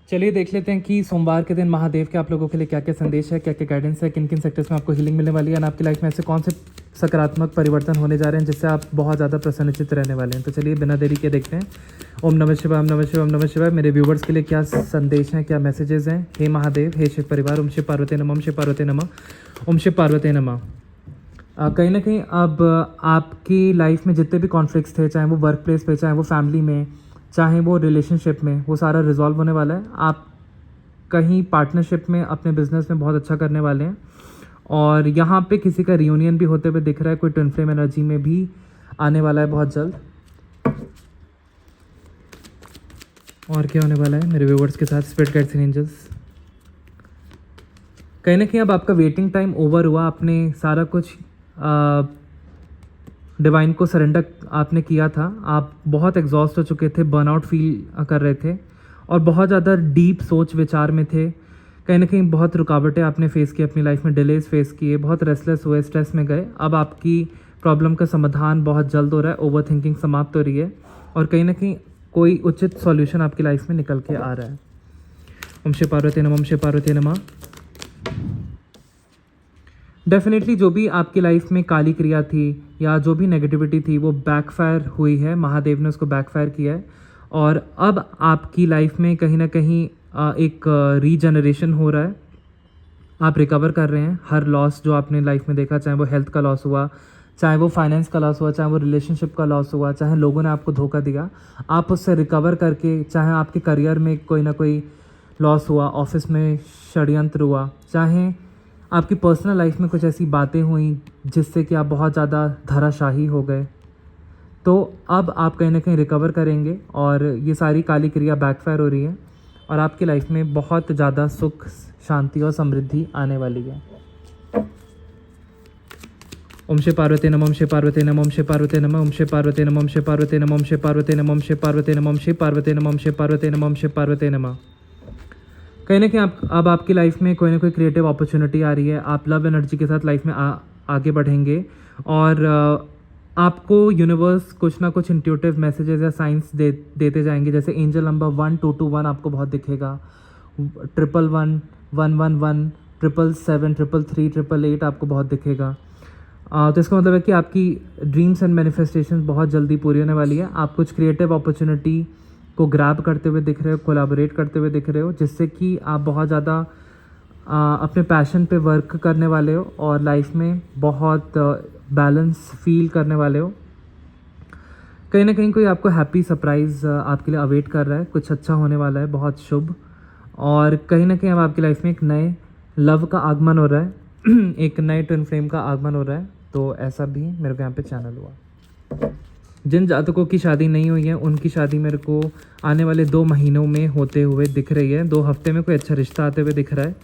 चलिए देख लेते हैं कि सोमवार के दिन महादेव के आप लोगों के लिए क्या क्या संदेश है, क्या क्या गाइडेंस है, किन किन सेक्टर्स में आपको हीलिंग मिलने वाली है और आपकी लाइफ में ऐसे कौन से सकारात्मक परिवर्तन होने जा रहे हैं जिससे आप बहुत ज़्यादा प्रसन्नचित रहने वाले हैं। तो चलिए बिना देरी के देखते हैं। ओम नमः शिवाय, ओम नमः शिवाय, ओम नमः शिवाय। मेरे व्यूवर्स के लिए क्या संदेश हैं, क्या मैसेजेस हैं। हे महादेव, हे शिव परिवार, ओम शिव पार्वती नमः, ओम शिव पार्वती नमः, ओम शिव पार्वती नमः। कहीं ना कहीं अब आपकी लाइफ में जितने भी कॉन्फ्लिक्ट्स थे, चाहे वो वर्क प्लेस पे, चाहे वो फैमिली में, चाहे वो रिलेशनशिप में, वो सारा रिजॉल्व होने वाला है। आप कहीं पार्टनरशिप में, अपने बिजनेस में बहुत अच्छा करने वाले हैं और यहाँ पे किसी का रियूनियन भी होते हुए दिख रहा है। कोई ट्विन फ्लेम एनर्जी में भी आने वाला है बहुत जल्द। और क्या होने वाला है मेरे व्यूवर्स के साथ स्पिरिट गाइड्स एंड एंजल्स। कहीं ना कहीं अब आपका वेटिंग टाइम ओवर हुआ। आपने सारा कुछ डिवाइन को सरेंडर आपने किया था। आप बहुत एग्जॉस्ट हो चुके थे, बर्नआउट फील कर रहे थे और बहुत ज़्यादा डीप सोच विचार में थे। कहीं ना कहीं बहुत रुकावटें आपने फेस की अपनी लाइफ में, डिलेज फेस किए, बहुत रेस्टलेस हुए, स्ट्रेस में गए। अब आपकी प्रॉब्लम का समाधान बहुत जल्द हो रहा है, ओवर थिंकिंग समाप्त हो रही है और कहीं ना कहीं कोई उचित सॉल्यूशन आपकी लाइफ में निकल के आ रहा है। ओम शिव पार्वती नमः, ओम शिव पार्वती नमः। डेफिनेटली जो भी आपकी लाइफ में काली क्रिया थी या जो भी नेगेटिविटी थी वो बैकफायर हुई है। महादेव ने उसको बैकफायर किया है और अब आपकी लाइफ में कहीं ना कहीं एक रीजनरेशन हो रहा है। आप रिकवर कर रहे हैं हर लॉस जो आपने लाइफ में देखा, चाहे वो हेल्थ का लॉस हुआ, चाहे वो फाइनेंस का लॉस हुआ, चाहे वो रिलेशनशिप का लॉस हुआ, चाहे लोगों ने आपको धोखा दिया, आप उससे रिकवर करके, चाहे आपके करियर में कोई ना कोई लॉस हुआ, ऑफिस में षड्यंत्र हुआ, चाहे आपकी पर्सनल लाइफ में कुछ ऐसी बातें हुई जिससे कि आप बहुत ज़्यादा धराशाही हो गए, तो अब आप कहीं ना कहीं रिकवर करेंगे और ये सारी काली क्रिया बैकफायर हो रही है और आपकी लाइफ में बहुत ज़्यादा सुख, शांति और समृद्धि आने वाली है। ओम शिव पार्वती नमः, ओम शिव पार्वती नमः, ओम शिव पार्वती नमः, ओम शिव पार्वती नमः, ओम शिव पार्वती नमः, ओम शिव पार्वती नमः, ओम शिव पार्वती नमः, ओम शिव पार्वती नमः, ओम शिव पार्वती नमः, ओम शिव पार्वती नमः। कहीं ना कहीं अब आपकी लाइफ में कोई ना कोई क्रिएटिव अपॉर्चुनिटी आ रही है। आप लव एनर्जी के साथ लाइफ में आगे बढ़ेंगे और आपको यूनिवर्स कुछ ना कुछ इंट्यूटिव मैसेजेस या साइंस देते जाएंगे। जैसे एंजल नंबर 1221 आपको बहुत दिखेगा, 111, 111, 777, 333, 888 आपको बहुत दिखेगा। तो इसका मतलब है कि आपकी ड्रीम्स एंड मैनिफेस्टेशन बहुत जल्दी पूरी होने वाली है। आप कुछ क्रिएटिव अपॉर्चुनिटी को ग्रैब करते हुए दिख रहे हो, कोलैबोरेट करते हुए दिख रहे हो, जिससे कि आप बहुत ज़्यादा अपने पैशन पे वर्क करने वाले हो और लाइफ में बहुत बैलेंस फील करने वाले हो। कहीं ना कहीं कोई आपको हैप्पी सरप्राइज़ आपके लिए अवेट कर रहा है, कुछ अच्छा होने वाला है, बहुत शुभ। और कहीं ना कहीं अब आपकी लाइफ में एक नए लव का आगमन हो रहा है एक नए ट्विन फ्लेम का आगमन हो रहा है। तो ऐसा भी मेरे को यहाँ पे चैनल हुआ। जिन जातकों की शादी नहीं हुई है उनकी शादी मेरे को आने वाले 2 महीनों में होते हुए दिख रही है। 2 हफ्ते में कोई अच्छा रिश्ता आते हुए दिख रहा है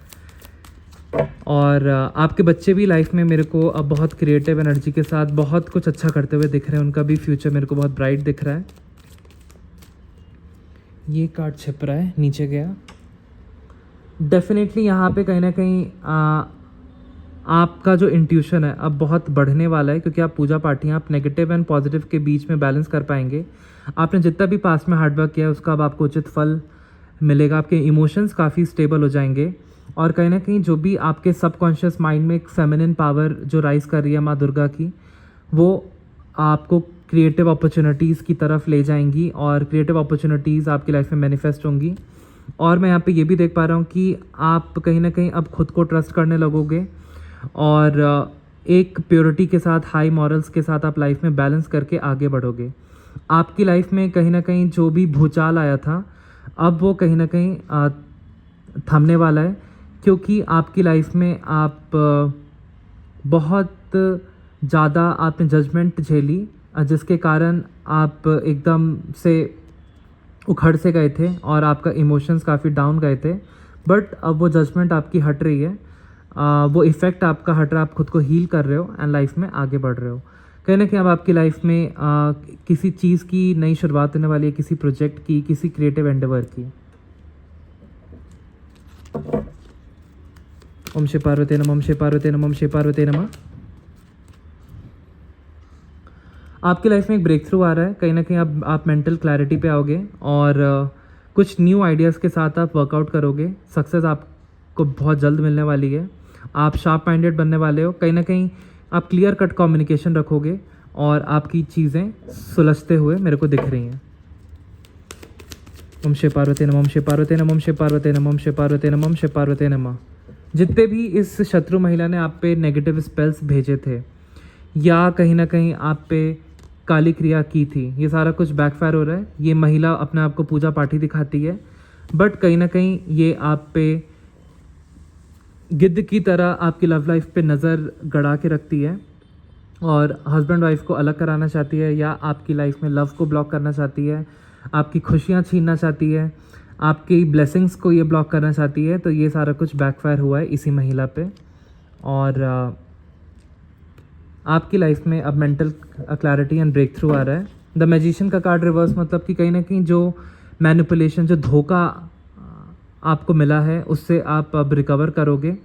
और आपके बच्चे भी लाइफ में मेरे को अब बहुत क्रिएटिव एनर्जी के साथ बहुत कुछ अच्छा करते हुए दिख रहे हैं। उनका भी फ्यूचर मेरे को बहुत ब्राइट दिख रहा है। ये कार्ड छिप रहा है, नीचे गया। डेफिनेटली यहाँ पे कहीं ना कहीं आपका जो इंट्यूशन है अब बहुत बढ़ने वाला है, क्योंकि आप पूजा पाठी हैं। आप नेगेटिव एंड पॉजिटिव के बीच में बैलेंस कर पाएंगे। आपने जितना भी पास में हार्डवर्क किया है उसका अब आपको उचित फल मिलेगा। आपके इमोशंस काफ़ी स्टेबल हो जाएंगे और कहीं ना कहीं जो भी आपके सबकॉन्शियस माइंड में एक फेमिनिन पावर जो राइज कर रही है माँ दुर्गा की, वो आपको क्रिएटिव अपॉर्चुनिटीज़ की तरफ ले जाएंगी और क्रिएटिव अपॉर्चुनिटीज़ आपकी लाइफ में मैनिफेस्ट होंगी। और मैं यहाँ पे ये भी देख पा रहा हूँ कि आप कहीं ना कहीं अब खुद को ट्रस्ट करने लगोगे और एक प्योरिटी के साथ, हाई मॉरल्स के साथ आप लाइफ में बैलेंस करके आगे बढ़ोगे। आपकी लाइफ में कहीं ना कहीं जो भी भूचाल आया था अब वो कहीं ना कहीं थमने वाला है, क्योंकि आपकी लाइफ में आप बहुत ज़्यादा आपने जजमेंट झेली, जिसके कारण आप एकदम से उखड़ से गए थे और आपका इमोशंस काफ़ी डाउन गए थे। बट अब वो जजमेंट आपकी हट रही है, वो इफ़ेक्ट आपका हट रहा है, आप खुद को हील कर रहे हो एंड लाइफ में आगे बढ़ रहे हो। कहीं ना कहीं अब आपकी लाइफ में किसी चीज़ की नई शुरुआत होने वाली है, किसी प्रोजेक्ट की, किसी क्रिएटिव एंडेवर की। ओम शिव पार्वती नमः, ओम शिव पार्वती नमः, ओम शिव पार्वती नमः। आपकी लाइफ में एक ब्रेक थ्रू आ रहा है। कहीं ना कहीं अब आप मेंटल क्लैरिटी पे आओगे और कुछ न्यू आइडियाज़ के साथ आप वर्कआउट करोगे, सक्सेस आपको बहुत जल्द मिलने वाली है। आप शार्प माइंडेड बनने वाले हो, कहीं ना कहीं आप क्लियर कट कम्युनिकेशन रखोगे और आपकी चीज़ें सुलझते हुए मेरे को दिख रही हैं। ओम श्री पार्वती नमः, ओम श्री पार्वती नमः, ओम श्री पार्वती नमः, ओम श्री पार्वती नमः, ओम श्री पार्वती नमः। जितने भी इस शत्रु महिला ने आप पे नेगेटिव स्पेल्स भेजे थे या कहीं ना कहीं आप पे काली क्रिया की थी, ये सारा कुछ बैकफायर हो रहा है। ये महिला अपने आप को पूजा पाठी दिखाती है, बट कहीं ना कहीं ये आप पे गिद्ध की तरह आपकी लव लाइफ पे नज़र गड़ा के रखती है और हस्बैंड वाइफ को अलग कराना चाहती है या आपकी लाइफ में लव को ब्लॉक करना चाहती है, आपकी खुशियाँ छीनना चाहती है, आपकी ब्लेसिंग्स को ये ब्लॉक करना चाहती है। तो ये सारा कुछ बैकफायर हुआ है इसी महिला पे। और आपकी लाइफ में अब mental clarity and breakthrough आ रहा है। द मैजिशियन का कार्ड रिवर्स, मतलब कि कहीं ना कहीं जो मैनिपुलेशन, जो धोखा आपको मिला है उससे आप अब रिकवर करोगे।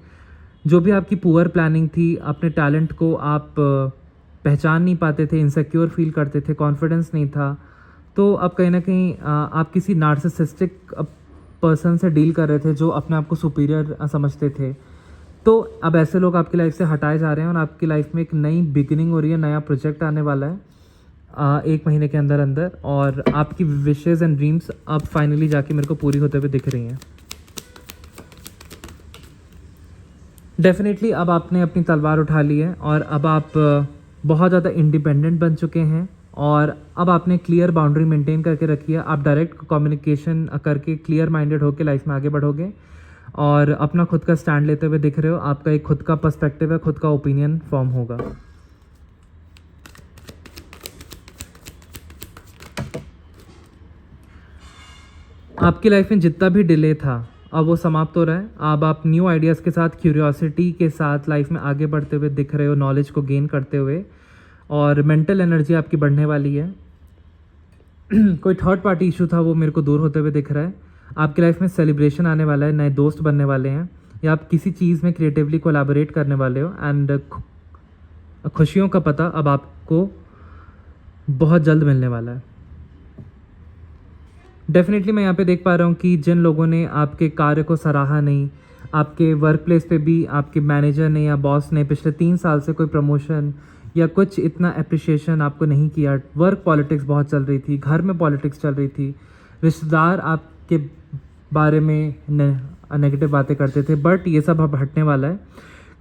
जो भी आपकी पुअर प्लानिंग थी, अपने टैलेंट को आप पहचान नहीं पाते थे, इनसिक्योर फील करते थे, कॉन्फिडेंस नहीं था, तो अब कहीं ना कहीं आप किसी नार्सिसिस्टिक पर्सन से डील कर रहे थे जो अपने आप को सुपीरियर समझते थे। तो अब ऐसे लोग आपकी लाइफ से हटाए जा रहे हैं और आपकी लाइफ में एक नई बिगिनिंग हो रही है, नया प्रोजेक्ट आने वाला है 1 महीने के अंदर अंदर। और आपकी विशेज़ एंड ड्रीम्स अब फाइनली जाके मेरे को पूरी होते हुए दिख रही हैं। डेफिनेटली अब आपने अपनी तलवार उठा ली है और अब आप बहुत ज़्यादा इंडिपेंडेंट बन चुके हैं और अब आपने क्लियर बाउंड्री मेंटेन करके रखी है। आप डायरेक्ट कम्युनिकेशन करके क्लियर माइंडेड होकर लाइफ में आगे बढ़ोगे और अपना खुद का स्टैंड लेते हुए दिख रहे हो। आपका एक खुद का पर्सपेक्टिव है, खुद का ओपिनियन फॉर्म होगा। आपकी लाइफ में जितना भी डिले था अब वो समाप्त हो रहा है। अब आप न्यू आइडियाज़ के साथ, क्यूरियोसिटी के साथ लाइफ में आगे बढ़ते हुए दिख रहे हो, नॉलेज को गेन करते हुए, और मेंटल एनर्जी आपकी बढ़ने वाली है। कोई थर्ड पार्टी इशू था वो मेरे को दूर होते हुए दिख रहा है। आपकी लाइफ में सेलिब्रेशन आने वाला है, नए दोस्त बनने वाले हैं या आप किसी चीज़ में क्रिएटिवली कोलैबोरेट करने वाले हो एंड खुशियों का पता अब आपको बहुत जल्द मिलने वाला है। डेफिनेटली मैं यहाँ पे देख पा रहा हूँ कि जिन लोगों ने आपके कार्य को सराहा नहीं, आपके वर्क प्लेस पे भी आपके मैनेजर ने या बॉस ने पिछले 3 साल से कोई प्रमोशन या कुछ इतना अप्रिशिएशन आपको नहीं किया, वर्क पॉलिटिक्स बहुत चल रही थी, घर में पॉलिटिक्स चल रही थी, रिश्तेदार आपके बारे में नेगेटिव बातें करते थे, बट ये सब अब हटने वाला है।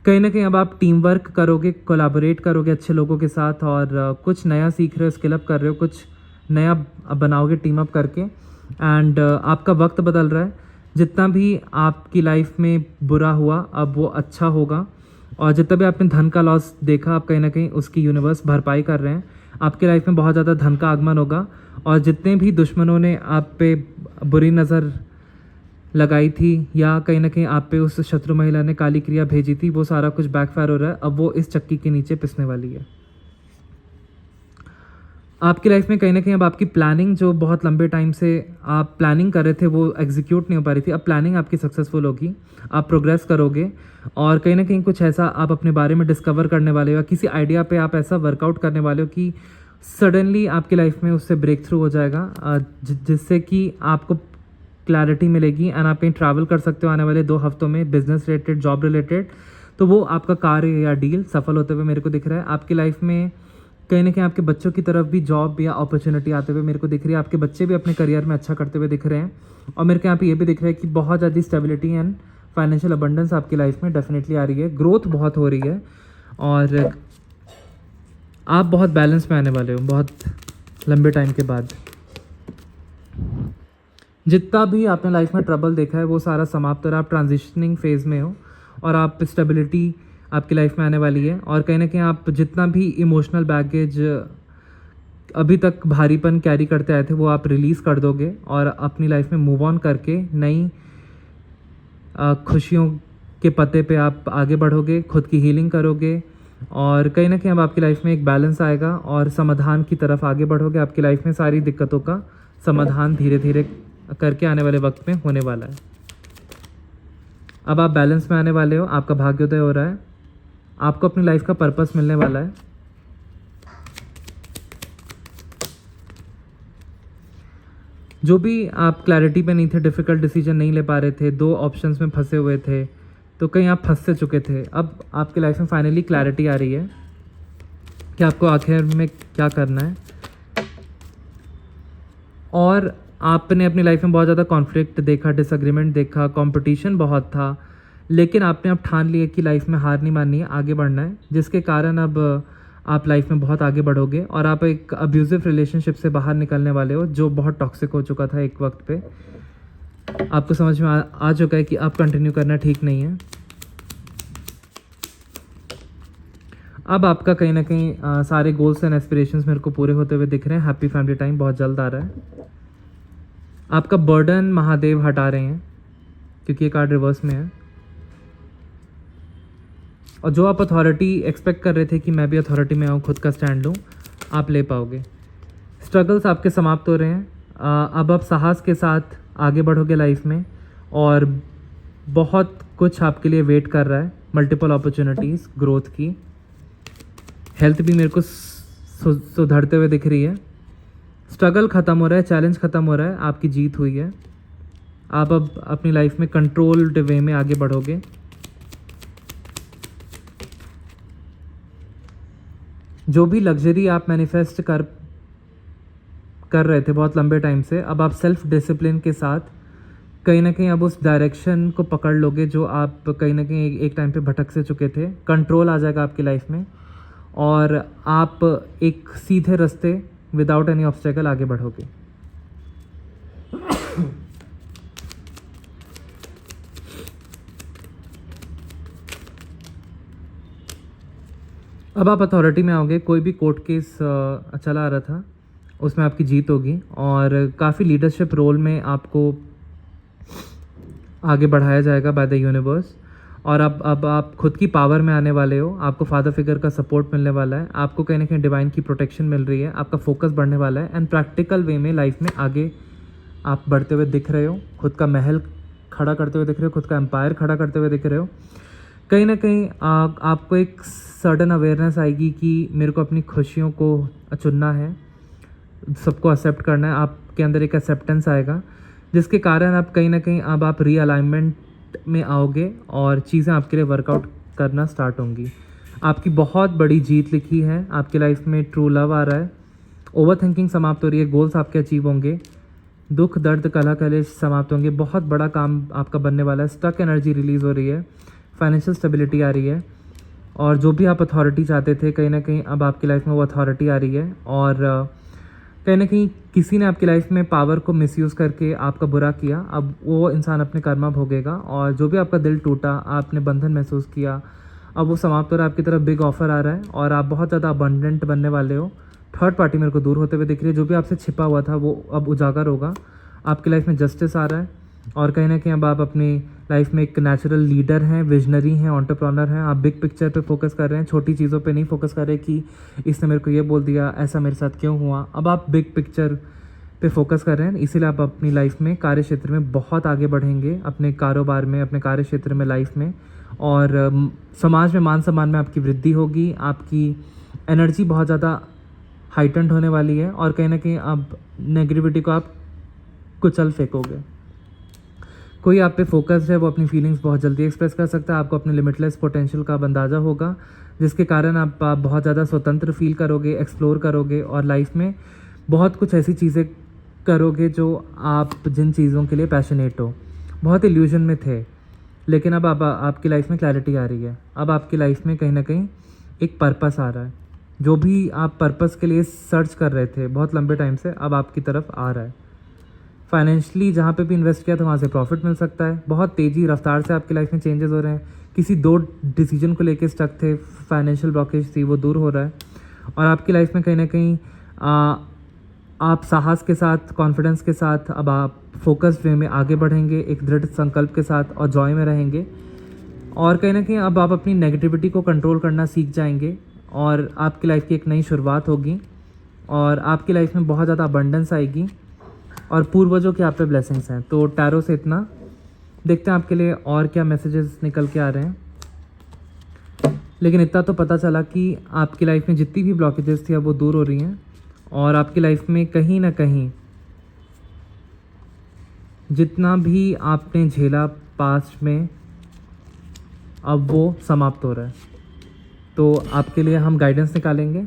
कहीं ना कहीं अब आप टीम वर्क करोगे, कोलैबोरेट करोगे अच्छे लोगों के साथ और कुछ नया सीख रहे हो, स्किल अप कर रहे हो, कुछ नया बनाओगे टीम अप करके। एंड आपका वक्त बदल रहा है। जितना भी आपकी लाइफ में बुरा हुआ अब वो अच्छा होगा और जितना भी आपने धन का लॉस देखा अब कहीं ना कहीं उसकी यूनिवर्स भरपाई कर रहे हैं। आपके लाइफ में बहुत ज़्यादा धन का आगमन होगा और जितने भी दुश्मनों ने आप पे बुरी नज़र लगाई थी या कहीं ना कहीं आप पे उस शत्रु महिला ने काली क्रिया भेजी थी, वो सारा कुछ बैकफायर हो रहा है। अब वो इस चक्की के नीचे पिसने वाली है। आपकी लाइफ में कहीं ना कहीं अब आपकी प्लानिंग, जो बहुत लंबे टाइम से आप प्लानिंग कर रहे थे वो एग्जीक्यूट नहीं हो पा रही थी, अब प्लानिंग आपकी सक्सेसफुल होगी, आप प्रोग्रेस करोगे और कहीं ना कहीं कुछ ऐसा आप अपने बारे में डिस्कवर करने वाले हो, किसी आइडिया पे आप ऐसा वर्कआउट करने वाले हो कि सडनली आपकी लाइफ में उससे ब्रेक थ्रू हो जाएगा, जिससे कि आपको क्लैरिटी मिलेगी एंड आप कहीं ट्रैवल कर सकते हो आने वाले 2 हफ्तों में, बिजनेस रिलेटेड, जॉब रिलेटेड। तो वो आपका कार्य या डील सफल होते हुए मेरे को दिख रहा है। आपकी लाइफ में कहीं ना कहीं आपके बच्चों की तरफ भी जॉब या अपॉर्चुनिटी आते हुए मेरे को दिख रही है। आपके बच्चे भी अपने करियर में अच्छा करते हुए दिख रहे हैं और मेरे को यहाँ पे ये भी दिख रहा है कि बहुत ज़्यादा स्टेबिलिटी एंड फाइनेंशियल अबंडेंस आपकी लाइफ में डेफिनेटली आ रही है, ग्रोथ बहुत हो रही है और आप बहुत बैलेंस में आने वाले हो बहुत लंबे टाइम के बाद। जितना भी आपने लाइफ में ट्रबल देखा है वो सारा समाप्त हो रहा है। आप ट्रांजिशनिंग फेज़ में हो और आप स्टेबिलिटी आपकी लाइफ में आने वाली है और कहीं ना कहीं आप जितना भी इमोशनल बैगेज अभी तक भारीपन कैरी करते आए थे वो आप रिलीज़ कर दोगे और अपनी लाइफ में मूव ऑन करके नई खुशियों के पते पे आप आगे बढ़ोगे, खुद की हीलिंग करोगे और कहीं ना कहीं अब आपकी लाइफ में एक बैलेंस आएगा और समाधान की तरफ आगे बढ़ोगे। आपकी लाइफ में सारी दिक्कतों का समाधान धीरे धीरे करके आने वाले वक्त में होने वाला है। अब आप बैलेंस में आने वाले हो, आपका भाग्योदय हो रहा है, आपको अपनी लाइफ का पर्पस मिलने वाला है। जो भी आप क्लैरिटी पे नहीं थे, डिफ़िकल्ट डिसीजन नहीं ले पा रहे थे, 2 ऑप्शंस में फंसे हुए थे, तो कहीं आप फंस से चुके थे। अब आपकी लाइफ में फाइनली क्लैरिटी आ रही है कि आपको आखिर में क्या करना है। और आपने अपनी लाइफ में बहुत ज़्यादा कॉन्फ्लिक्ट देखा, डिसएग्रीमेंट देखा, कंपटीशन बहुत था, लेकिन आपने अब ठान लिया कि लाइफ में हार नहीं माननी है, आगे बढ़ना है, जिसके कारण अब आप लाइफ में बहुत आगे बढ़ोगे और आप एक अब्यूजिव रिलेशनशिप से बाहर निकलने वाले हो जो बहुत टॉक्सिक हो चुका था एक वक्त पे। आपको समझ में आ चुका है कि अब कंटिन्यू करना ठीक नहीं है। अब आपका कहीं ना कहीं सारे गोल्स एंड एस्पिरेशंस मेरे को पूरे होते हुए दिख रहे हैं। हैप्पी फैमिली टाइम बहुत जल्द आ रहा है। आपका बर्डन महादेव हटा रहे हैं क्योंकि ये कार्ड रिवर्स में है। और जो आप अथॉरिटी एक्सपेक्ट कर रहे थे कि मैं भी अथॉरिटी में आऊँ, खुद का स्टैंड लूँ, आप ले पाओगे। स्ट्रगल्स आपके समाप्त हो रहे हैं। अब आप साहस के साथ आगे बढ़ोगे लाइफ में और बहुत कुछ आपके लिए वेट कर रहा है। मल्टीपल अपॉर्चुनिटीज़ ग्रोथ की। हेल्थ भी मेरे को सुधरते हुए दिख रही है। स्ट्रगल ख़त्म हो रहा है, चैलेंज ख़त्म हो रहा है, आपकी जीत हुई है। आप अब अपनी लाइफ में कंट्रोल्ड वे में आगे बढ़ोगे। जो भी लग्जरी आप मैनिफेस्ट कर रहे थे बहुत लंबे टाइम से, अब आप सेल्फ डिसिप्लिन के साथ कहीं ना कहीं अब उस डायरेक्शन को पकड़ लोगे जो आप कहीं ना कहीं एक टाइम पे भटक से चुके थे। कंट्रोल आ जाएगा आपकी लाइफ में और आप एक सीधे रास्ते विदाउट एनी ऑब्स्टेकल आगे बढ़ोगे। अब आप अथॉरिटी में आओगे। कोई भी कोर्ट केस चला आ रहा था उसमें आपकी जीत होगी और काफ़ी लीडरशिप रोल में आपको आगे बढ़ाया जाएगा बाय द यूनिवर्स। और अब आप खुद की पावर में आने वाले हो। आपको फादर फिगर का सपोर्ट मिलने वाला है। आपको कहीं ना कहीं डिवाइन की प्रोटेक्शन मिल रही है। आपका फोकस बढ़ने वाला है एंड प्रैक्टिकल वे में लाइफ में आगे आप बढ़ते हुए दिख रहे हो। खुद का महल खड़ा करते हुए दिख रहे हो, खुद का एम्पायर खड़ा करते हुए दिख रहे हो। कहीं ना कहीं आपको एक सडन अवेयरनेस आएगी कि मेरे को अपनी खुशियों को चुनना है, सबको एक्सेप्ट करना है। आपके अंदर एक एक्सेप्टेंस आएगा जिसके कारण आप कहीं ना कहीं अब आप रीअलाइनमेंट में आओगे और चीज़ें आपके लिए वर्कआउट करना स्टार्ट होंगी। आपकी बहुत बड़ी जीत लिखी है। आपकी लाइफ में ट्रू लव आ रहा है। ओवर थिंकिंग समाप्त हो रही है। गोल्स आपके अचीव होंगे। दुख दर्द कलह कलेश समाप्त होंगे। बहुत बड़ा काम आपका बनने वाला है। स्टक एनर्जी रिलीज़ हो रही है। फाइनेंशियल स्टेबिलिटी आ रही है और जो भी आप अथॉरिटी चाहते थे कहीं ना कहीं अब आपकी लाइफ में वो अथॉरिटी आ रही है। और कहीं ना कहीं किसी ने आपकी लाइफ में पावर को मिसयूज़ करके आपका बुरा किया, अब वो इंसान अपने कर्मा भोगेगा। और जो भी आपका दिल टूटा, आपने बंधन महसूस किया, अब वो समाप्त हो रहा है। आपकी तरफ बिग ऑफर आ रहा है और आप बहुत ज़्यादा अबंडेंट बनने वाले हो। थर्ड पार्टी मेरे को दूर होते हुए दिख रही है। जो भी आपसे छिपा हुआ था वो अब उजागर होगा। आपकी लाइफ में जस्टिस आ रहा है और कहीं ना कहीं अब आप अपनी लाइफ में एक नेचुरल लीडर हैं, विजनरी हैं, एंटरप्रेन्योर हैं। आप बिग पिक्चर पे फोकस कर रहे हैं, छोटी चीज़ों पे नहीं फोकस कर रहे कि इसने मेरे को ये बोल दिया, ऐसा मेरे साथ क्यों हुआ। अब आप बिग पिक्चर पे फोकस कर रहे हैं, इसीलिए आप अपनी लाइफ में कार्य क्षेत्र में बहुत आगे बढ़ेंगे, अपने कारोबार में, अपने कार्य क्षेत्र में, लाइफ में। और समाज में मान सम्मान में आपकी वृद्धि होगी। आपकी एनर्जी बहुत ज़्यादा हाइटेंड होने वाली है और कहीं ना कहीं अब नेगेटिविटी को आप कुचल फेंकोगे। कोई आप पे फोकस है, वो अपनी फीलिंग्स बहुत जल्दी एक्सप्रेस कर सकता है। आपको अपने लिमिटलेस पोटेंशियल का अंदाज़ा होगा जिसके कारण आप बहुत ज़्यादा स्वतंत्र फील करोगे, एक्सप्लोर करोगे और लाइफ में बहुत कुछ ऐसी चीज़ें करोगे जो आप जिन चीज़ों के लिए पैशनेट हो। बहुत इल्यूजन में थे लेकिन अब आपकी लाइफ में क्लैरिटी आ रही है। अब आपकी लाइफ में कहीं ना कहीं एक पर्पस आ रहा है। जो भी आप पर्पस के लिए सर्च कर रहे थे बहुत लंबे टाइम से, अब आपकी तरफ आ रहा है। फाइनेंशियली जहाँ पे भी इन्वेस्ट किया था वहाँ से प्रॉफिट मिल सकता है। बहुत तेज़ी रफ्तार से आपकी लाइफ में चेंजेस हो रहे हैं। किसी 2 डिसीजन को लेके स्टक थे, फाइनेंशियल ब्लॉकेज थी, वो दूर हो रहा है। और आपकी लाइफ में कहीं ना कहीं आप साहस के साथ, कॉन्फिडेंस के साथ अब आप फोकस्ड वे में आगे बढ़ेंगे, एक दृढ़ संकल्प के साथ और जॉय में रहेंगे। और कहीं ना कहीं अब आप अपनी नेगेटिविटी को कंट्रोल करना सीख जाएंगे और आपकी लाइफ की एक नई शुरुआत होगी और आपकी लाइफ में बहुत ज़्यादा अबंडेंस आएगी और पूर्वजों के आप पे ब्लेसिंग्स हैं। तो टैरो से इतना। देखते हैं आपके लिए और क्या मैसेजेस निकल के आ रहे हैं। लेकिन इतना तो पता चला कि आपकी लाइफ में जितनी भी ब्लॉकेजेस थी अब वो दूर हो रही हैं और आपकी लाइफ में कहीं ना कहीं जितना भी आपने झेला पास्ट में अब वो समाप्त हो रहा है। तो आपके लिए हम गाइडेंस निकालेंगे।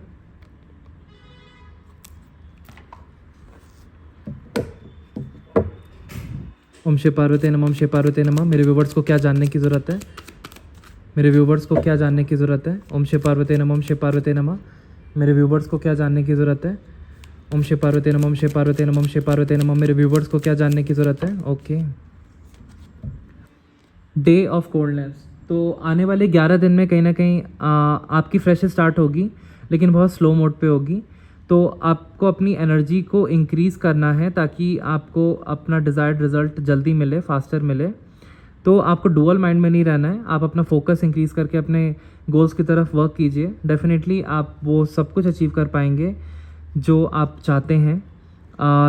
ओम शिव पार्वती नमः, ओम शिव पार्वती नमः। मेरे व्यूवर्स को क्या जानने की ज़रूरत है? मेरे व्यूवर्स को क्या जानने की ज़रूरत है? ओम शिव पार्वती नमः, ओम शिव पार्वती नमः। मेरे व्यूवर्स को क्या जानने की ज़रूरत है? ओम शिव पार्वती नमः, ओम शिव पार्वती नमः, ओम शिव पार्वती नमः। मेरे व्यूवर्स को क्या जानने की ज़रूरत है? ओके। Day of coldness. तो आने वाले 11 दिन में कहीं ना कहीं आपकी फ्रेश स्टार्ट होगी, लेकिन बहुत स्लो मोड पे होगी। तो आपको अपनी एनर्जी को इंक्रीज़ करना है ताकि आपको अपना डिज़ायर्ड रिज़ल्ट जल्दी मिले, फास्टर मिले। तो आपको डुअल माइंड में नहीं रहना है। आप अपना फोकस इंक्रीज़ करके अपने गोल्स की तरफ वर्क कीजिए। डेफिनेटली आप वो सब कुछ अचीव कर पाएंगे जो आप चाहते हैं।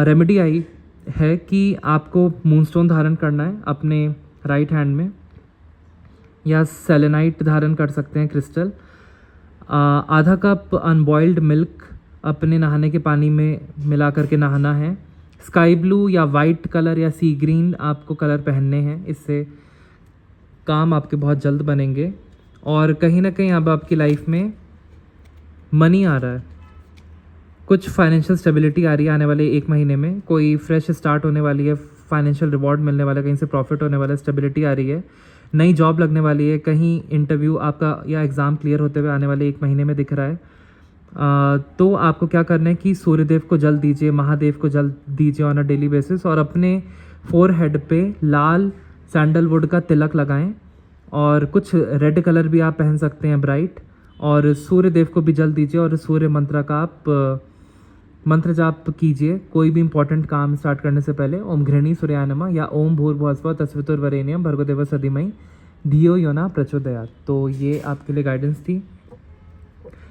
रेमेडी आई है कि आपको मूनस्टोन धारण करना है अपने राइट हैंड में, या सेलेनाइट धारण कर सकते हैं, क्रिस्टल। आधा कप अनबॉइल्ड मिल्क अपने नहाने के पानी में मिला करके नहाना है। स्काई ब्लू या वाइट कलर या सी ग्रीन आपको कलर पहनने हैं। इससे काम आपके बहुत जल्द बनेंगे। और कहीं ना कहीं अब आपकी लाइफ में मनी आ रहा है, कुछ फाइनेंशियल स्टेबिलिटी आ रही है आने वाले 1 महीने में। कोई फ्रेश स्टार्ट होने वाली है, फाइनेंशियल रिवॉर्ड मिलने वाला है, कहीं से प्रॉफिट होने वाला है, स्टेबिलिटी आ रही है, नई जॉब लगने वाली है, कहीं इंटरव्यू आपका या एग्ज़ाम क्लियर होते हुए आने वाले 1 महीने में दिख रहा है। तो आपको क्या करना है कि सूर्यदेव को जल दीजिए, महादेव को जल दीजिए ऑन अ डेली बेसिस, और अपने फोरहेड पे लाल सैंडलवुड का तिलक लगाएं। और कुछ रेड कलर भी आप पहन सकते हैं, ब्राइट। और सूर्यदेव को भी जल दीजिए और सूर्य मंत्र का आप मंत्र जाप कीजिए कोई भी इंपॉर्टेंट काम स्टार्ट करने से पहले। ओम घृणी सूर्याय नमः या ओम भूर्भुवस्सुवः तत्सवितुर्वरेण्यं भर्गोदेवस्य धीमहि धियो यो न प्रचोदयात्। तो ये आपके लिए गाइडेंस थी।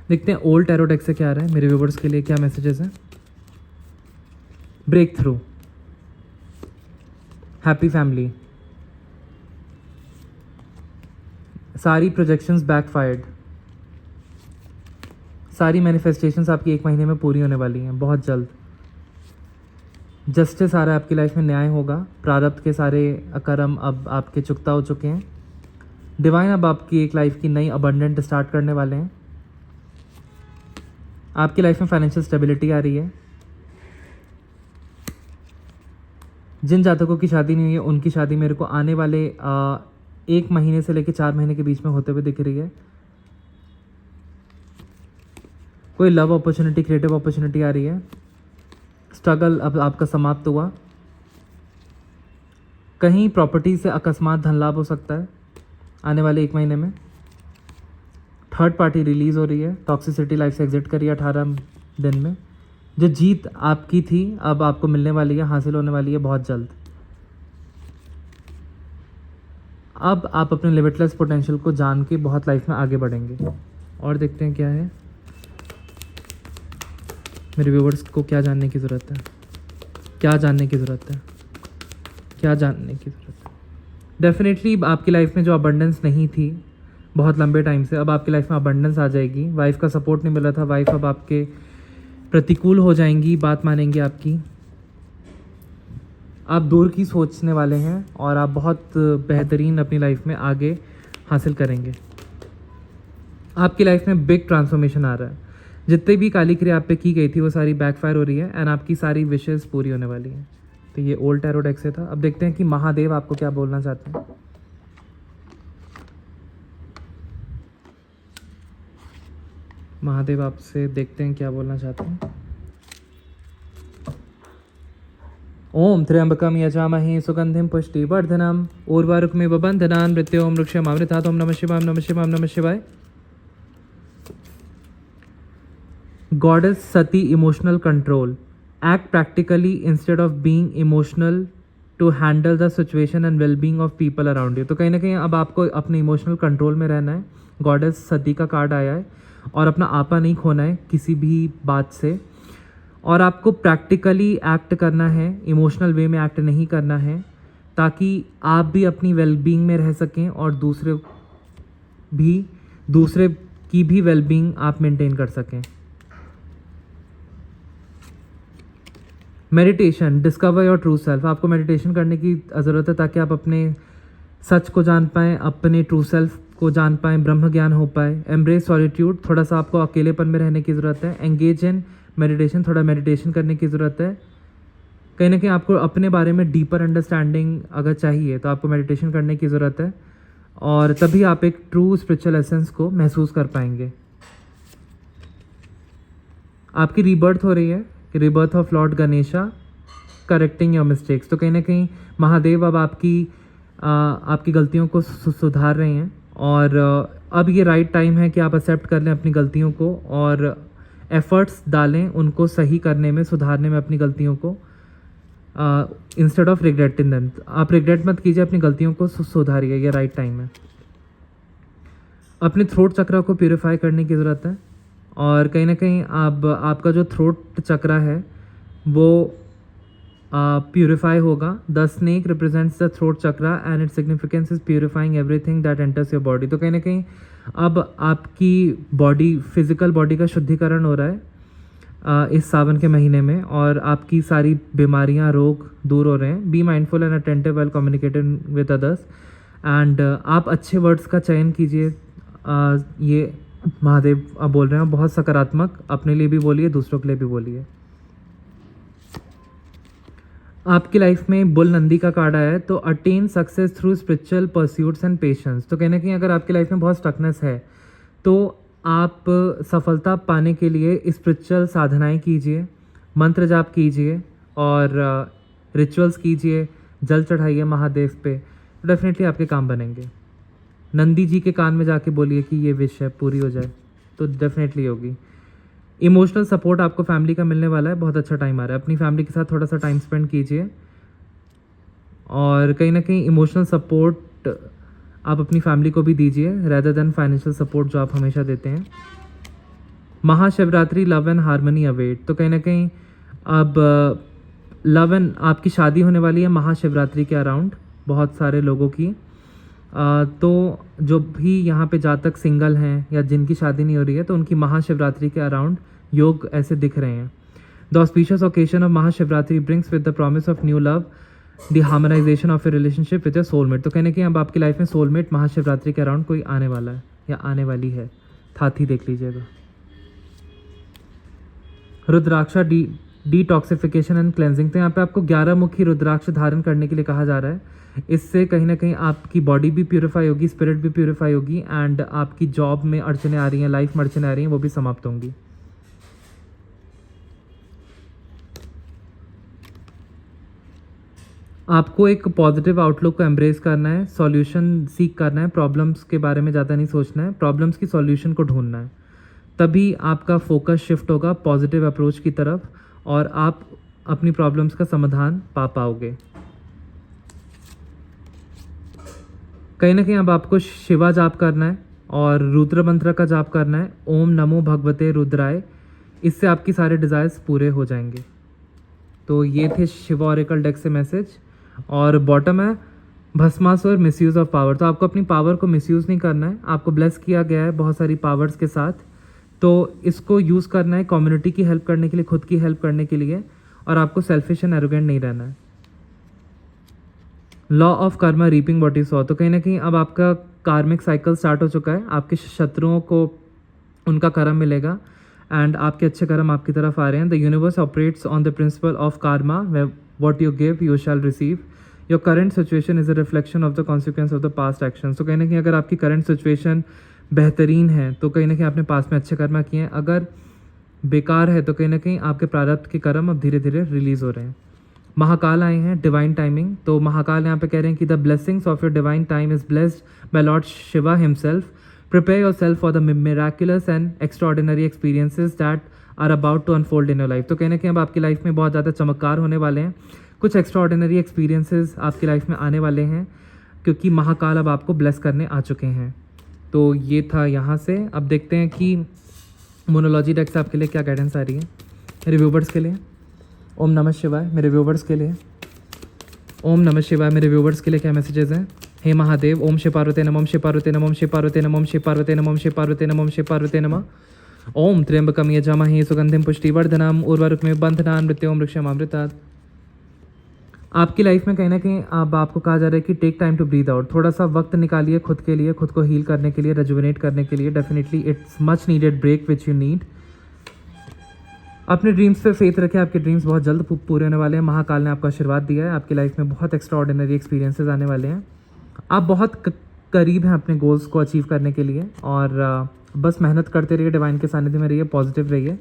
देखते हैं ओल्ड टैरो डेक से क्या आ रहा है, मेरे व्यूवर्स के लिए क्या मैसेजेस हैं। ब्रेक थ्रू, हैप्पी फैमिली, सारी प्रोजेक्शंस बैकफायर्ड, सारी मैनिफेस्टेशंस आपकी 1 महीने में पूरी होने वाली हैं बहुत जल्द। जस्टिस आ रहा है आपकी लाइफ में, न्याय होगा। प्रारब्ध के सारे अकर्म अब आपके चुकता हो चुके हैं। डिवाइन अब आपकी एक लाइफ की नई अबंडेंट स्टार्ट करने वाले हैं। आपकी लाइफ में फाइनेंशियल स्टेबिलिटी आ रही है। जिन जातकों की शादी नहीं हुई है उनकी शादी मेरे को आने वाले 1 महीने से लेकर 4 महीने के बीच में होते हुए दिख रही है। कोई लव अपॉर्चुनिटी, क्रिएटिव अपॉर्चुनिटी आ रही है। स्ट्रगल अब आपका समाप्त हुआ। कहीं प्रॉपर्टी से अकस्मात धन लाभ हो सकता है आने वाले 1 महीने में। थर्ड पार्टी रिलीज़ हो रही है। टॉक्सिसिटी लाइफ से एग्जिट करिए 18 दिन में। जो जीत आपकी थी अब आपको मिलने वाली है, हासिल होने वाली है बहुत जल्द। अब आप अपने लिमिटलेस पोटेंशियल को जान के बहुत लाइफ में आगे बढ़ेंगे। और देखते हैं क्या है, मेरे व्यूवर्स को क्या जानने की ज़रूरत है, क्या जानने की ज़रूरत है, क्या जानने की ज़रूरत है। डेफिनेटली आपकी लाइफ में जो अबंडेंस नहीं थी बहुत लंबे टाइम से, अब आपकी लाइफ में अबंडेंस आ जाएगी। वाइफ का सपोर्ट नहीं मिल रहा था, वाइफ अब आपके प्रतिकूल हो जाएंगी, बात मानेंगी आपकी। आप दूर की सोचने वाले हैं और आप बहुत बेहतरीन अपनी लाइफ में आगे हासिल करेंगे। आपकी लाइफ में बिग ट्रांसफॉर्मेशन आ रहा है। जितनी भी काली क्रिया आप पे की गई थी वो सारी बैकफायर हो रही है एंड आपकी सारी विशेज़ पूरी होने वाली हैं। तो ये ओल्ड टैरो डेक से था। अब देखते हैं कि महादेव आपको क्या बोलना चाहते हैं। महादेव आपसे देखते हैं क्या बोलना चाहते हैं। ओम त्र्यंबकम यजामहे सुगंधिम पुष्टिवर्धनम उर्वारुकमिव बंधनान् मृत्योर्मुक्षयमामृतात्। ओम नमः शिवाय, ओम नमः शिवाय, ओम नमः शिवाय। Goddess Sati emotional control. Act practically instead of being emotional to handle the situation and well-being of people around you. तो कहीं ना कहीं अब आपको अपने इमोशनल कंट्रोल में रहना है। गॉडेस सती का कार्ड आया है और अपना आपा नहीं खोना है किसी भी बात से। और आपको प्रैक्टिकली एक्ट करना है, इमोशनल वे में एक्ट नहीं करना है, ताकि आप भी अपनी वेलबींग में रह सकें और दूसरे की भी वेलबींग आप मेंटेन कर सकें। Meditation, discover your true self. आपको मेडिटेशन करने की ज़रूरत है ताकि आप अपने सच को जान पाएँ, अपने ट्रू सेल्फ को जान पाएँ, ब्रह्म ज्ञान हो पाए। एम्ब्रेस सॉलिट्यूड, थोड़ा सा आपको अकेलेपन में रहने की ज़रूरत है। एंगेज इन मेडिटेशन, थोड़ा मेडिटेशन करने की ज़रूरत है। कहीं ना कहीं आपको अपने बारे में डीपर अंडरस्टैंडिंग अगर चाहिए तो आपको मेडिटेशन करने की ज़रूरत है, और तभी आप एक ट्रू स्पिरिचुअल एसेंस को महसूस कर पाएंगे। आपकी रीबर्थ हो रही है, rebirth of Lord Ganesha, correcting your mistakes. तो कहीं ना कहीं महादेव अब आपकी गलतियों को सुधार रहे हैं, और अब ये राइट टाइम है कि आप एक्सेप्ट कर लें अपनी गलतियों को और एफर्ट्स डालें उनको सही करने में, सुधारने में अपनी गलतियों को, इंस्टेड ऑफ रिग्रेटिंग देम। आप रिग्रेट मत कीजिए, अपनी गलतियों को सुधारिए, ये राइट टाइम है। अपने थ्रोट चक्र को प्यूरिफाई करने की ज़रूरत है, और कहीं ना कहीं आपका जो थ्रोट चक्र है वो प्यूरिफाई होगा। The snake represents the throat chakra and its significance is purifying everything that enters your body. तो कहीं ना कहीं अब आपकी बॉडी, फिजिकल बॉडी का शुद्धिकरण हो रहा है इस सावन के महीने में, और आपकी सारी बीमारियां, रोग दूर हो रहे हैं। Be mindful and attentive while communicating with others, and आप अच्छे वर्ड्स का चयन कीजिए। ये महादेव आप बोल रहे हैं, बहुत सकारात्मक, अपने लिए भी बोलिए, दूसरों के लिए भी बोलिए। आपकी लाइफ में बुल नंदी का कार्ड आया है, तो attain success through spiritual pursuits and patience. तो कहने की अगर आपकी लाइफ में बहुत स्टकनेस है तो आप सफलता पाने के लिए स्पिरिचुअल साधनाएं कीजिए, मंत्र जाप कीजिए और रिचुअल्स कीजिए, जल चढ़ाइए महादेव पे, तो डेफिनेटली आपके काम बनेंगे। नंदी जी के कान में जाके बोलिए कि ये विश है पूरी हो जाए, तो डेफिनेटली होगी। इमोशनल सपोर्ट आपको फैमिली का मिलने वाला है, बहुत अच्छा टाइम आ रहा है। अपनी फैमिली के साथ थोड़ा सा टाइम स्पेंड कीजिए, और कहीं ना कहीं इमोशनल सपोर्ट आप अपनी फैमिली को भी दीजिए रेदर देन फाइनेंशियल सपोर्ट जो आप हमेशा देते हैं। Mahashivratri, love and harmony await. तो कहीं ना कहीं अब लव एंड, आपकी शादी होने वाली है महाशिवरात्रि के अराउंड बहुत सारे लोगों की। तो जो भी यहाँ पे जातक सिंगल हैं या जिनकी शादी नहीं हो रही है, तो उनकी महाशिवरात्रि के अराउंड योग ऐसे दिख रहे हैं। The auspicious occasion of Mahashivratri brings with the promise of new love, the harmonisation of A relationship with your soulmate. तो कहने की अब आपकी लाइफ में सोलमेट महाशिवरात्रि के अराउंड कोई आने वाला है या आने वाली है, साथ ही देख लीजिएगा। Rudraksha, detoxification and cleansing. तो यहाँ पे आपको 11 मुखी रुद्राक्ष धारण करने के लिए कहा जा रहा है। इससे कहीं ना कहीं आपकी बॉडी भी प्यूरिफाई होगी, स्पिरिट भी प्यूरिफाई होगी, एंड आपकी जॉब में अड़चने आ रही हैं, लाइफ में अड़चने आ रही हैं, वो भी समाप्त होंगी। आपको एक पॉजिटिव आउटलुक को एम्ब्रेस करना है, सॉल्यूशन सीख करना है, प्रॉब्लम्स के बारे में ज़्यादा नहीं सोचना है, प्रॉब्लम्स की सॉल्यूशन को ढूंढना है, तभी आपका फोकस शिफ्ट होगा पॉजिटिव अप्रोच की तरफ और आप अपनी प्रॉब्लम्स का समाधान पा पाओगे। कहीं ना कहीं अब आपको शिवा जाप करना है और रुद्र मंत्र का जाप करना है, ओम नमो भगवते रुद्राय। इससे आपकी सारे डिज़ायर्स पूरे हो जाएंगे। तो ये थे शिवा ऑरेकल डेक से मैसेज। और बॉटम है भस्मासुर, मिसयूज़ ऑफ पावर। तो आपको अपनी पावर को मिसयूज़ नहीं करना है, आपको ब्लेस किया गया है बहुत सारी पावर्स के साथ, तो इसको यूज़ करना है कम्युनिटी की हेल्प करने के लिए, खुद की हेल्प करने के लिए, और आपको सेल्फिश एंड एरोगेंट नहीं रहना है। Law of Karma, reaping what you saw. तो कहीं ना कहीं अब आपका कार्मिक साइकिल स्टार्ट हो चुका है, आपके शत्रुओं को उनका कर्म मिलेगा एंड आपके अच्छे कर्म आपकी तरफ आ रहे हैं। The universe operates on the principle of Karma, what you give you shall receive. Your current situation is a reflection of the consequence of the past action. तो कहीं ना कहीं अगर आपकी करंट सिचुएशन बेहतरीन है तो कहीं ना कहीं आपने पास में अच्छे कर्म किए हैं, अगर बेकार है तो कहीं ना कहीं आपके प्रारब्ध के कर्म अब धीरे धीरे रिलीज हो रहे हैं। महाकाल आए हैं, डिवाइन टाइमिंग। तो महाकाल यहाँ पे कह रहे हैं कि the blessings of your divine time is blessed by lord Shiva himself. Prepare yourself for the miraculous and extraordinary experiences that are about to unfold in your life. तो कहने के अब आपकी लाइफ में बहुत ज़्यादा चमत्कार होने वाले हैं, कुछ एक्स्ट्रॉर्डिनरी एक्सपीरियंसेस आपकी लाइफ में आने वाले हैं, क्योंकि महाकाल अब आपको ब्लेस करने आ चुके हैं। तो ये था यहाँ से। अब देखते हैं कि मोनोलॉजी डेक से आपके लिए क्या गाइडेंस आ रही है मेरे व्यूवर्स के लिए। ओम नमः शिवाय मेरे व्यूवर्स के लिए। ओम नमः शिवाय मेरे व्यूवर्स के लिए क्या मैसेजेस हैं। हे महादेव, ओम शिव पार्वती नमः, ओम शिव पार्वती नमः, ओम शिव पार्वती नमः, ओम शिव पार्वती नमः, ओम शिव पार्वती नमः, ओम शिव पार्वती नमः। ओम त्र्यंबकम यजामहे सुगंधिम पुष्टिवर्धनम उर्वारुकमेव बंधनान् मृत्युर्मुक्षयमामृतात्। आपकी लाइफ में कहीं ना कहीं अब आपको कहा जा रहा है कि take time to breathe out, थोड़ा सा वक्त निकालिए खुद के लिए, खुद को हील करने के लिए, रेजुविनेट करने के लिए। Definitely it's much needed break which you need. अपने ड्रीम्स पे फेथ रखें, आपके ड्रीम्स बहुत जल्द पूरे होने वाले हैं। महाकाल ने आपको आशीर्वाद दिया है, आपकी लाइफ में बहुत एक्स्ट्राऑर्डिनरी एक्सपीरियंसेस आने वाले हैं। आप बहुत करीब हैं अपने गोल्स को अचीव करने के लिए, और बस मेहनत करते रहिए, डिवाइन के सानिध्य में रहिए, पॉजिटिव रहिए।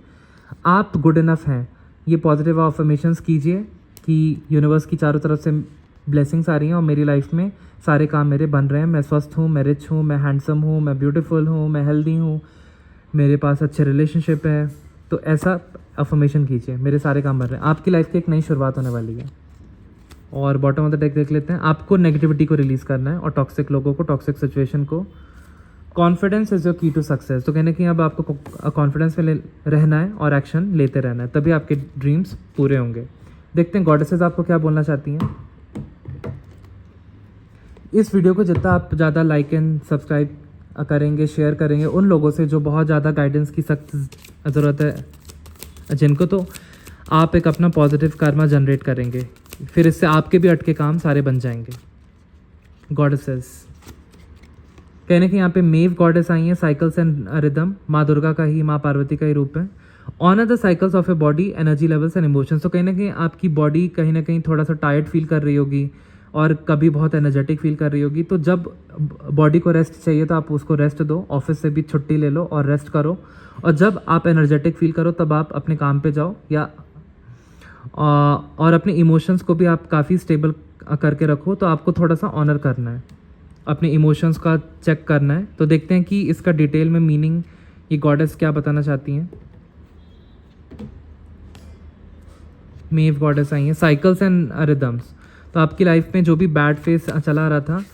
आप गुड इनफ हैं, ये पॉजिटिव अफर्मेशंस कीजिए कि यूनिवर्स की चारों तरफ से ब्लेसिंग्स आ रही हैं और मेरी लाइफ में सारे काम मेरे बन रहे हैं। मैं स्वस्थ हूँ, मैं रिच हूँ, मैं हैंडसम हूँ, मैं ब्यूटीफुल हूँ, मैं हेल्दी हूँ, मेरे पास अच्छे रिलेशनशिप है। तो ऐसा अफर्मेशन कीजिए, मेरे सारे काम बन रहे हैं। आपकी लाइफ की एक नई शुरुआत होने वाली है। और बॉटम ऑफ द डेक देख लेते हैं। आपको नेगेटिविटी को रिलीज़ करना है और टॉक्सिक लोगों को, टॉक्सिक सिचुएशन को। कॉन्फिडेंस इज़ योर की टू सक्सेस। तो कहने कि अब आपको कॉन्फिडेंस में रहना है और एक्शन लेते रहना है, तभी आपके ड्रीम्स पूरे होंगे। देखते हैं गॉडेसेस आपको क्या बोलना चाहती हैं। इस वीडियो को जितना आप ज़्यादा लाइक एंड सब्सक्राइब करेंगे, शेयर करेंगे उन लोगों से जो बहुत ज़्यादा गाइडेंस की सख्त ज़रूरत है जिनको, तो आप एक अपना पॉजिटिव कर्मा जनरेट करेंगे, फिर इससे आपके भी अटके काम सारे बन जाएंगे। गॉडेसेस कहने के यहाँ पे मेव गॉडेस आई हैं, साइकिल्स एंड रिदम, माँ दुर्गा का ही, माँ पार्वती का ही रूप है। Honour the cycles of a body, energy levels and emotions. तो कहीं ना कहीं आपकी बॉडी कहीं ना कहीं थोड़ा सा टायर्ड फील कर रही होगी और कभी बहुत एनर्जेटिक फील कर रही होगी। तो जब बॉडी को रेस्ट चाहिए तो आप उसको रेस्ट दो, ऑफिस से भी छुट्टी ले लो और रेस्ट करो। और जब आप एनर्जेटिक फील करो तब आप अपने काम पे जाओ, या और अपने इमोशंस को भी आप काफ़ी स्टेबल करके रखो। तो आपको थोड़ा सा ऑनर करना है, अपने इमोशंस का चेक करना है। तो देखते हैं कि इसका डिटेल में मीनिंग ये गॉडेस क्या बताना चाहती हैं। मेव गॉडेस आई हैं, साइकिल्स एंड रिदम्स। तो आपकी लाइफ में जो भी बैड फेस चला रहा था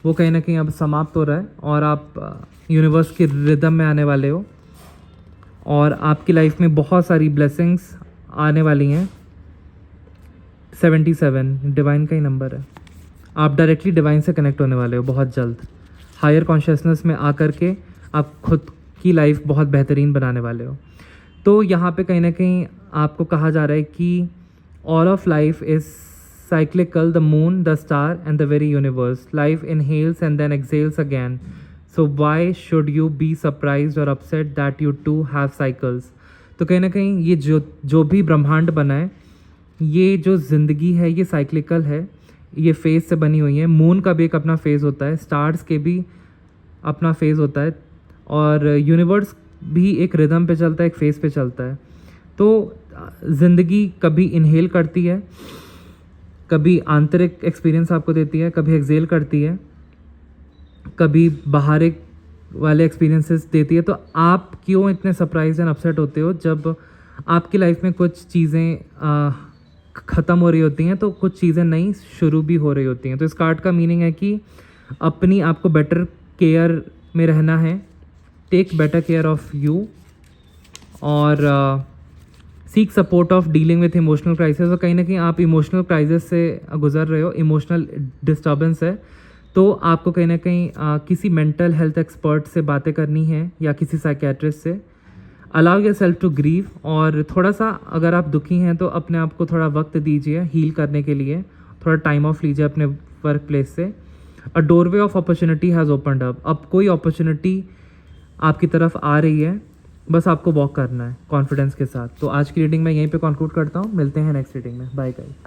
वो कहीं ना कहीं अब समाप्त हो रहा है और आप यूनिवर्स की रिदम में आने वाले हो और आपकी लाइफ में बहुत सारी ब्लेसिंग्स आने वाली हैं। 77 डिवाइन का ही नंबर है। आप डायरेक्टली डिवाइन से कनेक्ट होने वाले हो बहुत जल्द। हायर कॉन्शियसनेस में आकर के आप खुद की लाइफ बहुत बेहतरीन बनाने वाले हो। तो यहाँ पे कहीं ना कहीं आपको कहा जा रहा है कि all of life is cyclical, the moon, the star and the very universe. Life inhales and then exhales again. So why should you be surprised or upset that you too have cycles? तो कहीं ना कहीं ये जो भी ब्रह्मांड बना है, ये जो ज़िंदगी है ये साइक्लिकल है, ये फेज़ से बनी हुई है। मून का भी एक अपना फेज़ होता है, स्टार्स के भी अपना फेज़ होता है और यूनिवर्स भी एक रिदम पे चलता है, एक फेज़ पे चलता है। तो ज़िंदगी कभी इनहेल करती है, कभी आंतरिक एक्सपीरियंस आपको देती है, कभी एक्सेल करती है, कभी बाहरिक वाले एक्सपीरियंसेस देती है। तो आप क्यों इतने सरप्राइज एंड अपसेट होते हो जब आपकी लाइफ में कुछ चीज़ें ख़त्म हो रही होती हैं तो कुछ चीज़ें नई शुरू भी हो रही होती हैं। तो इस कार्ड का मीनिंग है कि अपनी आपको बेटर केयर में रहना है, take better care of you और seek support of dealing with emotional crisis. और कहीं ना कहीं आप इमोशनल क्राइसिस से गुजर रहे हो, इमोशनल डिस्टर्बेंस है, तो आपको कहीं ना कहीं किसी मेंटल हेल्थ एक्सपर्ट से बातें करनी है या किसी साइकेट्रिस्ट से। Allow yourself to grieve, और थोड़ा सा अगर आप दुखी हैं तो अपने आप को थोड़ा वक्त दीजिए हील करने के लिए, थोड़ा टाइम ऑफ लीजिए अपने वर्क प्लेस से। A doorway of opportunity has opened up. अब कोई अपॉर्चुनिटी आपकी तरफ आ रही है, बस आपको वॉक करना है कॉन्फिडेंस के साथ। तो आज की रीडिंग मैं यहीं पे कंक्लूड करता हूँ, मिलते हैं नेक्स्ट रीडिंग में। Bye guys.